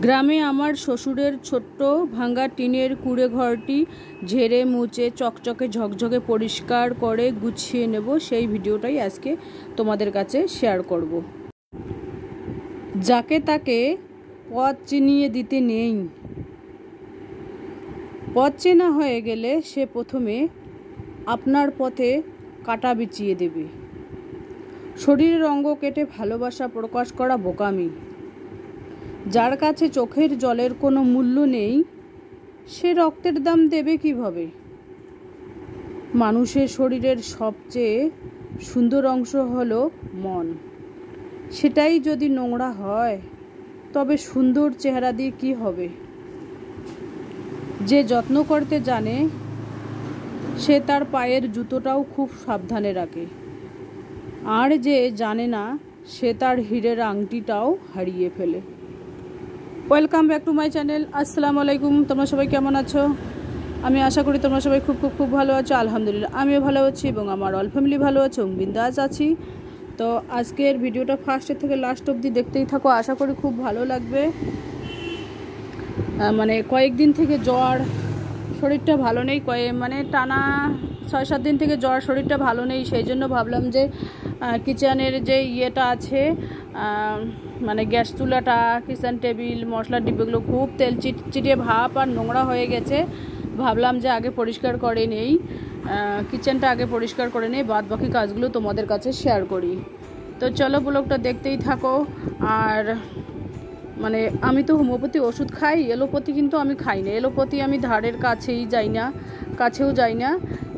গ্রামে আমার শ্বশুরের ছোট্ট ভাঙা টিনের কুঁড়ে ঘরটি ঝেড়ে মুছে চকচকে ঝকঝকে পরিষ্কার করে গুছিয়ে নেব, সেই ভিডিওটাই আজকে তোমাদের কাছে শেয়ার করব। যাকে তাকে পথ চিনিয়ে দিতে নেই। পথ চেনা হয়ে গেলে সে প্রথমে আপনার পথে কাঁটা বিছিয়ে দেবে। শরীরের অঙ্গ কেটে ভালোবাসা প্রকাশ করা বোকামি। যার কাছে চোখের জলের কোনো মূল্য নেই, সে রক্তের দাম দেবে কিভাবে? মানুষের শরীরের সবচেয়ে সুন্দর অংশ হলো মন। সেটাই যদি নোংরা হয়, তবে সুন্দর চেহারা দিয়ে কি হবে? যে যত্ন করতে জানে, সে তার পায়ের জুতোটাও খুব সাবধানে রাখে। আর যে জানে না, সে তার হীরের আংটিটাও হারিয়ে ফেলে। Welcome back to my channel. আসসালামু আলাইকুম। তোমরা সবাই কেমন আছো? আমি আশা করি তোমরা সবাই খুব ভালো আছো। আলহামদুলিল্লাহ আমিও ভালো আছি এবং আমার অল ফ্যামিলি ভালো আছে এবং বিন্দাস আছি। তো আজকের ভিডিওটা ফার্স্টের থেকে লাস্ট অবধি দেখতেই থাকো, আশা করি খুব ভালো লাগবে। মানে কয়েকদিন থেকে জ্বর, শরীরটা ভালো নেই, টানা 6-7 দিন থেকে জ্বর, শরীরটা ভালো নেই। সেই জন্য ভাবলাম যে কিচেনের যে ইয়েটা আছে, মানে গ্যাস চুলাটা, কিচেন টেবিল, মশলার ডিব্বাগুলো খুব তেল চিটিয়ে ভাপ আর নোংরা হয়ে গেছে। ভাবলাম যে আগে পরিষ্কার করে নেই, কিচেনটা আগে পরিষ্কার করে নেই, বাদ বাকি কাজগুলো তোমাদের কাছে শেয়ার করি। তো চলো ব্লগটা দেখতেই থাকো। আর আমি তো হোমিওপ্যাথি ওষুধ খাই, এলোপ্যাথি কিন্তু আমি খাই না। এলোপ্যাথি আমি ধারের কাছেও যাই না,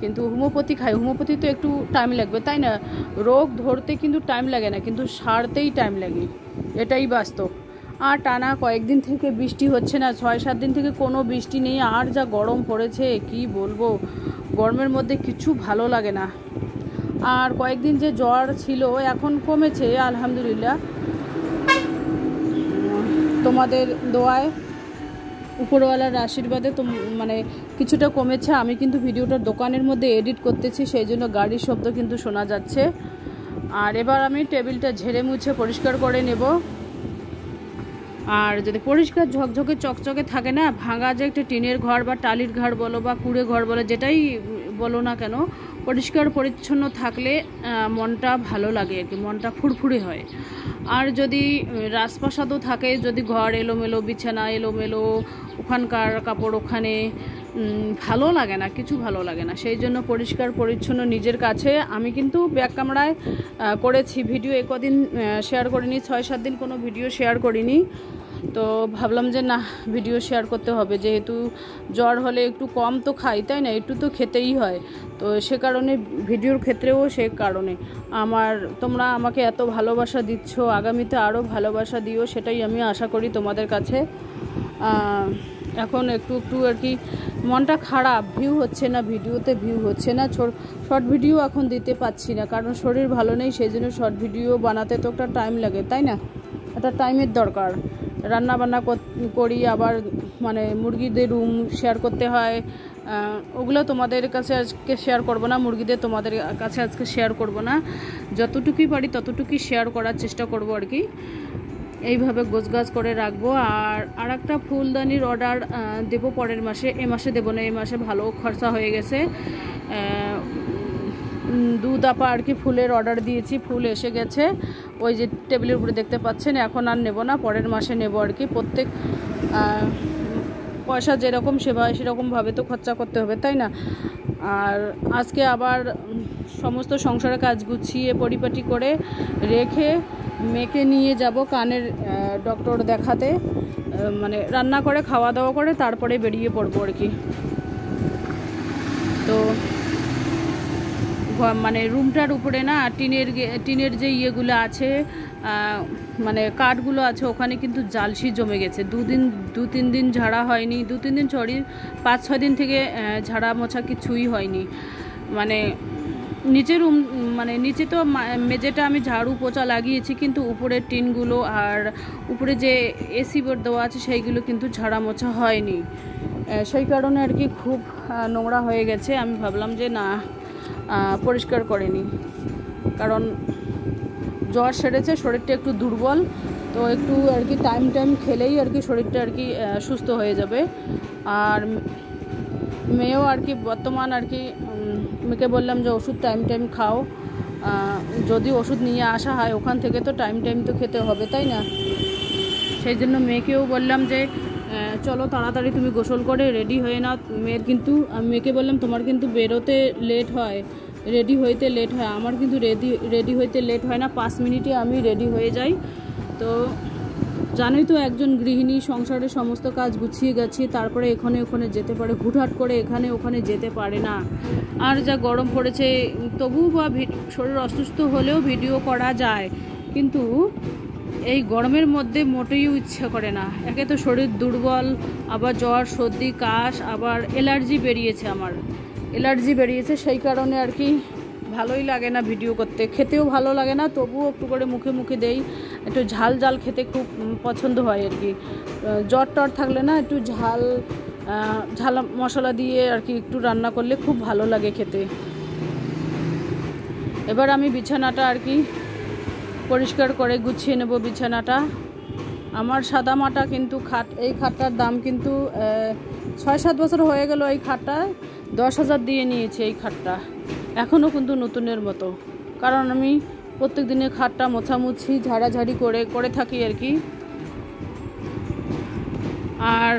কিন্তু হোমিওপ্যাথি খাই। হোমিওপ্যাথি তো একটু টাইম লাগবে, তাই না? রোগ ধরতে কিন্তু টাইম লাগে না, কিন্তু সারতেই টাইম লাগে, এটাই বাস্তব। আর টানা কয়েকদিন থেকে বৃষ্টি হচ্ছে না, 6-7 দিন থেকে কোনো বৃষ্টি নেই। আর যা গরম পড়েছে কি বলবো, গরমের মধ্যে কিছু ভালো লাগে না। আর কয়েকদিন যে জ্বর ছিল, এখন কমেছে আলহামদুলিল্লাহ, তোমাদের দোয়ায়, উপরওয়ালার আশীর্বাদে। তো কিছুটা কমেছে। আমি কিন্তু ভিডিওটা দোকানের মধ্যে এডিট করতেছি, সেই জন্য গাড়ির শব্দ কিন্তু শোনা যাচ্ছে। আর এবার আমি টেবিলটা ঝেড়ে মুছে পরিষ্কার করে নেব। আর যদি পরিষ্কার ঝকঝকে চকচকে থাকে না, ভাঙা যে একটা টিনের ঘর বা টালির ঘর বলো বা কুড়ে ঘর বলো, যেটাই বলো না কেন, পরিষ্কার পরিচ্ছন্ন থাকলে মনটা ভালো লাগে আর কি, মনটা ফুরফুরে হয়। আর যদি রাজপ্রাসাদও থাকে, যদি ঘর এলোমেলো, বিছানা এলোমেলো, ওখানকার কাপড় ওখানে, ভালো লাগে না, কিছু ভালো লাগে না। সেই জন্য পরিষ্কার পরিচ্ছন্ন নিজের কাছে। আমি কিন্তু ব্যাক ক্যামেরায় করেছি ভিডিও, একদিন শেয়ার করিনি, 6-7 দিন কোনো ভিডিও শেয়ার করিনি। তো ভাবলাম যে না, ভিডিও শেয়ার করতে হবে, যেহেতু জ্বর হলে একটু কম তো খাই, তাই না? একটু তো খেতেই হয়। তো সে কারণে ভিডিওর ক্ষেত্রেও সে কারণে তোমরা আমাকে এত ভালোবাসা দিচ্ছ, আগামীতে আরও ভালোবাসা দিও, সেটাই আমি আশা করি তোমাদের কাছে। এখন একটু আর কি মনটা খারাপ, ভিউ হচ্ছে না, ভিডিওতে ভিউ হচ্ছে না, শর্ট ভিডিও এখন দিতে পাচ্ছি না, কারণ শরীর ভালো নেই। সেই জন্য শর্ট ভিডিও বানাতে তো একটা টাইম লাগে, তাই না? একটা টাইমের দরকার। রান্না বান্না করি, আবার মুরগিদের রুম শেয়ার করতে হয়, ওগুলো তোমাদের কাছে আজকে শেয়ার করব না, মুরগিদের তোমাদের কাছে আজকে শেয়ার করব না। যতটুকুই পারি ততটুকুই শেয়ার করার চেষ্টা করব আর কি। এইভাবে গোছগাছ করে রাখবো। আর একটা ফুলদানির অর্ডার দেবো পরের মাসে, এ মাসে দেবো না, এই মাসে ভালো খরচা হয়ে গেছে। 2 দাপা আর কি ফুলের অর্ডার দিয়েছি, ফুল এসে গেছে, ওই যে টেবিলের উপরে দেখতে পাচ্ছেন। এখন আর নেব না, পরের মাসে নেব আর কি। প্রত্যেক পয়সা যেরকম সেরকমভাবে তো খরচা করতে হবে, তাই না? আর আজকে আবার সমস্ত সংসারের কাজ গুছিয়ে পরিপাটি করে রেখে মেয়েকে নিয়ে যাব কানের ডক্টর দেখাতে। রান্না করে খাওয়া দাওয়া করে তারপরে বেরিয়ে পড়বো আর কি। তো রুমটার উপরে না টিনের যে ইয়েগুলো আছে, কাঠগুলো আছে, ওখানে কিন্তু জালসি জমে গেছে। 2-3 দিন ঝাড়া হয়নি, 2-3 দিন 5-6 দিন থেকে ঝাড়া মোছা কিছুই হয়নি। নিচে রুম নিচে তো মেঝেটা আমি ঝাড়ু পোছা লাগিয়েছি, কিন্তু উপরের টিনগুলো আর উপরে যে এসি বোর্ড দেওয়া আছে সেইগুলো কিন্তু ঝাড়া মোছা হয়নি। সেই কারণে আর কি খুব নোংরা হয়ে গেছে। আমি ভাবলাম যে না, পরিষ্কার করে নিই, কারণ জ্বর সেরেছে, শরীরটা একটু দুর্বল। তো একটু আর কি টাইম খেলেই আর কি শরীরটা আর কি সুস্থ হয়ে যাবে। আর মেয়েও আর কি বর্তমান আর কি মেয়েকে বললাম যে ওষুধ টাইম খাও, যদি ওষুধ নিয়ে আসা হয় ওখান থেকে তো টাইম তো খেতে হবে, তাই না? সেই জন্য মেয়েকেও বললাম যে চলো তাড়াতাড়ি তুমি গোসল করে রেডি হয়ে নাও। মেয়েকে বললাম তোমার কিন্তু বেরোতে লেট হয়, রেডি হইতে লেট হয়, আমার কিন্তু রেডি হইতে লেট হয় না, 5 মিনিটে আমি রেডি হয়ে যাই। তো জানোই তো একজন গৃহিণী সংসারের সমস্ত কাজ গুছিয়ে গাছিয়ে তারপরে ওখানে যেতে পারে, হুটহাট করে ওখানে যেতে পারে না। আর যা গরম পড়েছে, তবু বা শরীর অসুস্থ হলেও ভিডিও করা যায়, কিন্তু এই গরমের মধ্যে মোটেই ইচ্ছা করে না। একে তো শরীর দুর্বল, আবার জ্বর সর্দি কাশ, আবার আমার অ্যালার্জি বেরিয়েছে, সেই কারণে আর কি ভালোই লাগে না ভিডিও করতে, খেতেও ভালো লাগে না। তবুও একটু করে মুখে দেই, একটু ঝাল খেতে খুব পছন্দ হয় আর কি। জ্বর টর থাকলে না একটু ঝাল মশলা দিয়ে আর কি একটু রান্না করলে খুব ভালো লাগে খেতে। এবার আমি বিছানাটা আর কি পরিষ্কার করে গুছিয়ে নেব। বিছানাটা আমার সাদা মাটা, কিন্তু এই খাটটার দাম কিন্তু 6-7 বছর হয়ে গেল। এই খাটটা 10,000 দিয়ে নিয়েছে এই খাটটা, এখনও কিন্তু নতুনের মতো। কারণ আমি প্রত্যেক দিনে খাটটা মোছামুছি ঝাড়াঝাড়ি করে থাকি আর কি। আর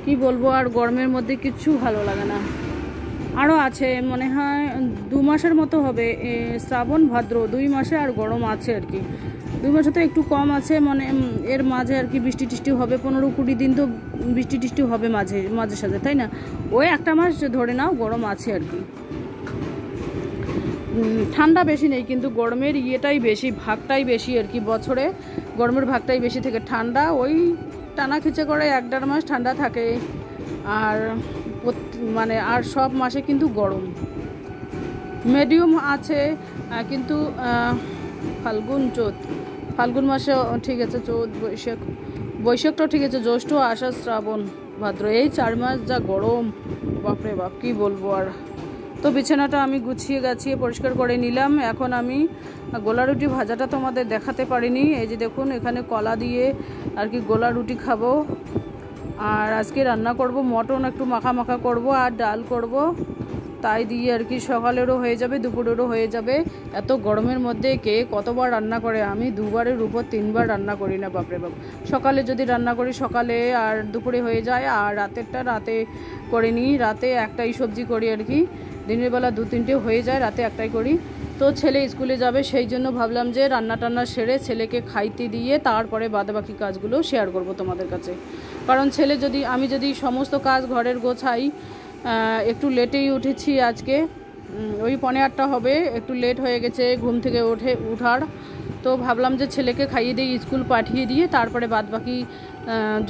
কি বলবো, আর গরমের মধ্যে কিচ্ছু ভালো লাগে না। আরও আছে মনে হয় 2 মাসের মতো হবে, শ্রাবণ ভাদ্র 2 মাসে আর গরম আছে আর কি। 2 মাসে তো একটু কম আছে, মানে এর মাঝে আর কি বৃষ্টি টিষ্টি হবে, 15-20 দিন তো বৃষ্টি টিষ্টি হবে মাঝে সাঝে, তাই না? ওই একটা মাস ধরে নাও গরম আছে আর কি। ঠান্ডা বেশি নেই, কিন্তু গরমের ভাগটাই বেশি আর কি। বছরে গরমের ভাগটাই বেশি থেকে ঠান্ডা ওই টানা খিচে করে 1-1.5 মাস ঠান্ডা থাকে। আর আর সব মাসে কিন্তু গরম মিডিয়াম আছে, কিন্তু ফাল্গুন মাসে ঠিক আছে, চৈত বৈশাখটাও ঠিক আছে, জ্যৈষ্ঠ আষাঢ় শ্রাবণ ভাদ্র, এই 4 মাস যা গরম, বাপরে বাপ কি বলবো আর। তো বিছানাটা আমি গুছিয়ে গাছিয়ে পরিষ্কার করে নিলাম। এখন আমি গোলা রুটি ভাজাটা তোমাদের দেখাতে পারিনি। এই যে দেখুন, এখানে কলা দিয়ে আর কি গোলা রুটি খাবো। আর আজকে রান্না করব মটন, একটু মাখা করব আর ডাল করব, তাই দিয়ে আর কি সকালেরও হয়ে যাবে, দুপুরেরও হয়ে যাবে। এত গরমের মধ্যে কে কতবার রান্না করে? আমি 2 বারের উপর 3 বার রান্না করি না, বাপরে বাপ। সকালে যদি রান্না করি সকালে, আর দুপুরে হয়ে যায়, আর রাতেরটা রাতে করে নিই। রাতে একটাই সবজি করি আর কি, দিনের বেলা 2-3টে হয়ে যায়, রাতে একটাই করি। তো ছেলে স্কুলে যাবে, সেই জন্য ভাবলাম যে রান্না সেরে ছেলেকে খাইতে দিয়ে তারপরে বাকি কাজগুলো শেয়ার করব তোমাদের কাছে। কারণ আমি যদি সমস্ত কাজ ঘরের গোছাই, একটু লেটেই উঠেছি আজকে, ওই 7:45 হবে, একটু লেট হয়ে গেছে ঘুম থেকে উঠার। তো ভাবলাম যে ছেলেকে খাইয়ে দিয়ে স্কুল পাঠিয়ে দিয়ে তারপরে বাকি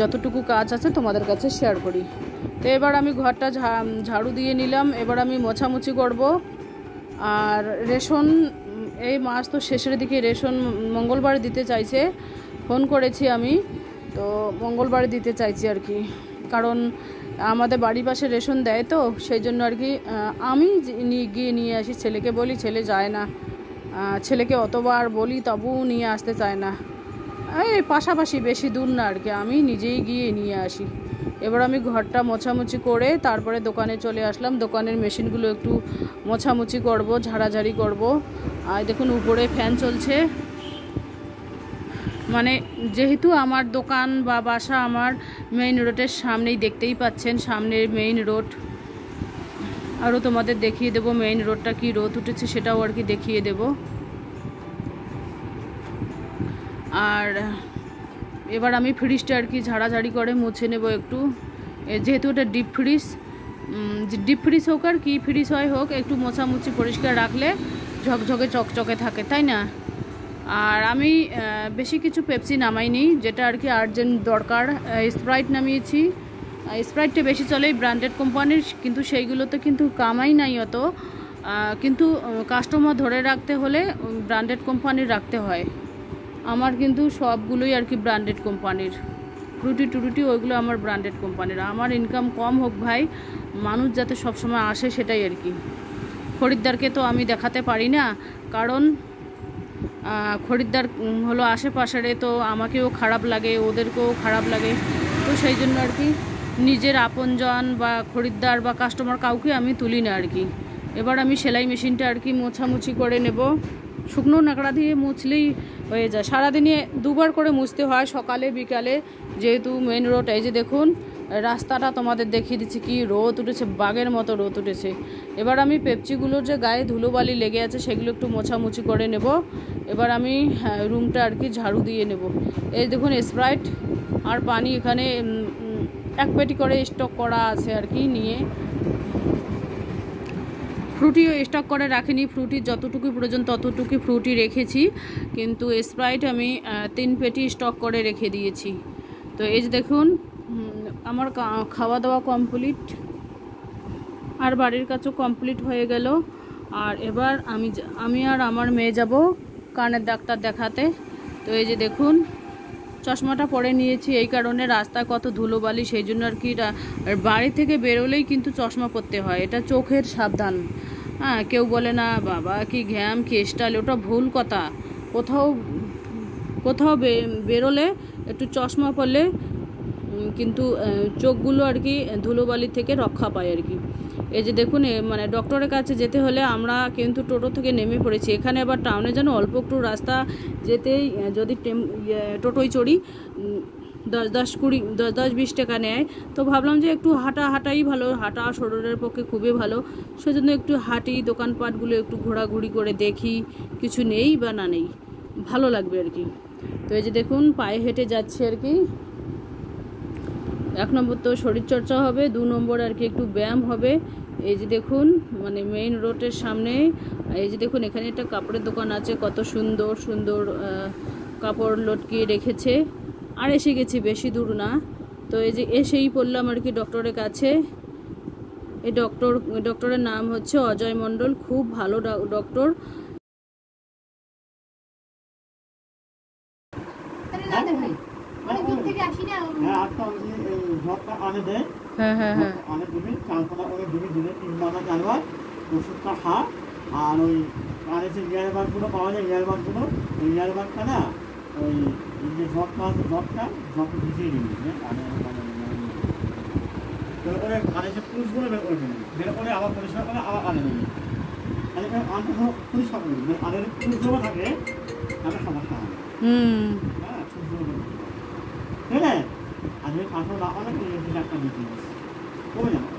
যতটুকু কাজ আছে তোমাদের কাছে শেয়ার করি। তো এবার আমি ঘরটা ঝাড়ু দিয়ে নিলাম। এবার আমি মোছামুছি করব। আর রেশন এই মাস তো শেষের দিকে রেশন মঙ্গলবার দিতে চাইছে, ফোন করেছি আমি, তো মঙ্গলবার দিতে চাইছি আর কি। কারণ আমাদের বাড়ির পাশে রেশন দেয়, তো সেই জন্য আর কি আমি গিয়ে নিয়ে আসি। ছেলেকে বলি, ছেলে যায় না, ছেলেকে অতবার বলি তবুও নিয়ে আসতে চায় না। এই পাশাপাশি, বেশি দূর না আর কি, আমি নিজেই গিয়ে নিয়ে আসি। এবার আমি ঘরটা মোছামুছি করে তারপরে দোকানে চলে আসলাম। দোকানের মেশিনগুলো একটু মোছামুছি করব, ঝাড়াঝাড়ি করব। আর দেখুন উপরে ফ্যান চলছে, মানে যেহেতু আমার দোকান বা বাসা আমার মেইন রোডের সামনেই, দেখতেই পাচ্ছেন সামনের মেইন রোড। আরও তোমাদের দেখিয়ে দেবো মেইন রোডটা কি রোদ উঠেছে, সেটাও আর কি দেখিয়ে দেব। আর এবার আমি ফ্রিজটা আর কি ঝাড়াঝাড়ি করে মুছে নেব একটু, যেহেতু এটা ডিপ ফ্রিজ হোক আর কি ফ্রিজ হোক, একটু মোছামুছি পরিষ্কার রাখলে ঝকঝকে চকচকে থাকে, তাই না? আর আমি বেশি কিছু পেপসি নামাইনি, যেটা আর কি আর্জেন্ট দরকার। স্প্রাইট নামিয়েছি, স্প্রাইটটা বেশি চলে ব্র্যান্ডেড কোম্পানির, কিন্তু সেইগুলোতে কিন্তু কামাই নাই অত, কিন্তু কাস্টমার ধরে রাখতে হলে ব্র্যান্ডেড কোম্পানির রাখতে হয়। আমার কিন্তু সবগুলোই আর কি ব্র্যান্ডেড কোম্পানির, ফ্রুটি ওইগুলো আমার ব্র্যান্ডেড কোম্পানির। আমার ইনকাম কম হোক ভাই, মানুষ যাতে সবসময় আসে সেটাই আর কি। খরিদ্দারকে তো আমি দেখাতে পারি না, কারণ খরিদ্দার হলো আশেপাশের, তো আমাকেও খারাপ লাগে, ওদেরকেও খারাপ লাগে। তো সেই জন্য আর কি নিজের আপনজন বা খরিদ্দার বা কাস্টমার কাউকে আমি তুলি না আর কি। এবার আমি সেলাই মেশিনটা আর কি মোছামুছি করে নেব। শুকনো নাকড়া দিয়ে মুছলেই হয়ে যায়। সারাদিনে দুবার করে মুছতে হয়, সকালে বিকালে, যেহেতু মেন রোড। এই যে দেখুন রাস্তাটা তোমাদের দেখিয়ে দিচ্ছি, কি রোদ উঠেছে, বাঘের মতো রোদ উঠেছে। এবার আমি পেপচিগুলোর যে গায়ে ধুলোবালি লেগে আছে সেগুলো একটু মোছামুছি করে নেব। এবার আমি রুমটা আর কি ঝাড়ু দিয়ে নেব। এই দেখুন স্প্রাইট আর পানি এখানে এক পেটি করে স্টক করা আছে আর কি নিয়ে। ফ্রুটিও স্টক করে রাখিনি, ফ্রুটি যতটুকু প্রয়োজন ততটুকু ফ্রুটি রেখেছি, কিন্তু স্প্রাইট আমি 3 পেটি স্টক করে রেখে দিয়েছি। তো এই যে দেখুন আমার খাওয়া দাওয়া কমপ্লিট আর বাড়ির কাছেও কমপ্লিট হয়ে গেল। আর এবার আমি আর আমার মেয়ে যাব কানের ডাক্তার দেখাতে। তো এই যে দেখুন চশমাটা পরে নিয়েছি এই কারণে, রাস্তায় কত ধুলোবালি, সেই জন্য আর কি বাড়ি থেকে বেরোলেই কিন্তু চশমা পরতে হয়, এটা চোখের সাবধান। হ্যাঁ, কেউ বলে না বাবা কি ঘ্যাম কি স্টাইল, ওটা ভুল কথা। কোথাও বেরোলে একটু চশমা পরলে কিন্তু চোখগুলো আর কি ধুলোবালি থেকে রক্ষা পায় আর কি। এই যে দেখুন মানে ডক্টরের কাছে যেতে হলে আমরা কিন্তু টোটো থেকে নেমে পড়েছি। এখানে আবার টাউনে যেন অল্প একটু রাস্তা যেতেই যদি টোটোয় চড়ি 10-20 টাকা নেয়। তো ভাবলাম যে একটু হাঁটাই ভালো, হাঁটা শরীরের পক্ষে খুবই ভালো, সেজন্য একটু হাঁটি, দোকানপাটগুলো একটু ঘোরাঘুরি করে দেখি কিছু নেই বা না নেই, ভালো লাগবে আর কি। তো এই যে দেখুন পায়ে হেঁটে যাচ্ছে আর কি। 1 নম্বর তো শরীরচর্চা হবে, 2 নম্বর আর কি একটু ব্যায়াম হবে। এই যে দেখুন মানে মেইন রোডের সামনে, এই যে দেখুন এখানে একটা কাপড়ের দোকান আছে, কত সুন্দর সুন্দর কাপড় লটকিয়ে রেখেছে। আর এসে গেছি, বেশি দূর না। তো এই যে এসেই পড়লাম আর কি ডক্টরের কাছে। এই ডক্টরের নাম হচ্ছে অজয় মণ্ডল, খুব ভালো ডক্টর। হ্যাঁ হ্যাঁ হ্যাঁ ওষুধটা খা। আর ওই কানে যে ইয়ারবাডগুলো পাওয়া যায়, ইয়ারবাডগুলো, ওই ইয়ারবাডটা না ওই যে জবটা ভিজিয়ে নিবি, বের করে কানে যে পুরুষগুলো বের করে নিবি, বের করে আবার পরিষ্কার করে আবার কানে নিবি। তাহলে কানটা পরিষ্কার করবি, কানের পুরুষগুলো থাকে তাহলে সমস্যা হবে। হ্যাঁ, পুরুষগুলো ঠিক আছে। আর যদি কাঁচও না পারে একটা দিতে কমে যাবে।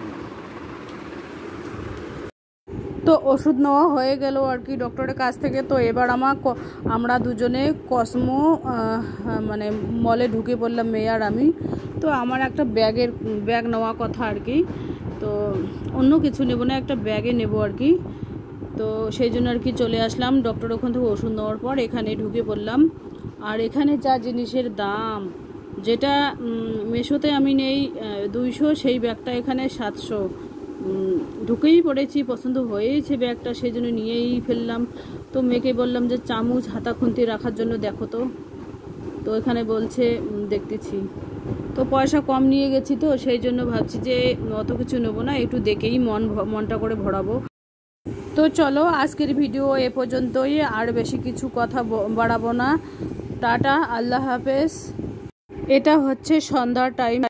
তো ওষুধ নেওয়া হয়ে গেল আর কি ডক্টরের কাছ থেকে। তো এবার আমরা দুজনে কসমো মানে মলে ঢুকে পড়লাম, মেয়ে আর আমি। তো আমার একটা ব্যাগ নেওয়া কথা আর কি, তো অন্য কিছু নেব না, একটা ব্যাগে নেব আর কি। তো সেই জন্য আর কি চলে আসলাম ডক্টর ওখান থেকে ওষুধ নেওয়ার পর এখানে ঢুকে পড়লাম। আর এখানে যা জিনিসের দাম, যেটা মেশোতে আমি নেই 200, সেই ব্যাগটা এখানে 700। ঢুকেই পড়েছি, পছন্দ হয়েছে ব্যাগটা, সেই জন্য নিয়েই ফেললাম। তো মেয়েকে বললাম যে চামচ হাতা খুন্তি রাখার জন্য দেখো তো এখানে বলছে দেখতেছি। তো পয়সা কম নিয়ে গেছি, তো সেই জন্য ভাবছি যে অত কিছু নেবো না, একটু দেখেই মনটা করে ভরাবো। তো চলো আজকের ভিডিও এ পর্যন্তই, আর বেশি কিছু কথা বাড়াবো না। টাটা, আল্লাহ হাফেজ। এটা হচ্ছে সন্ধ্যার টাইম।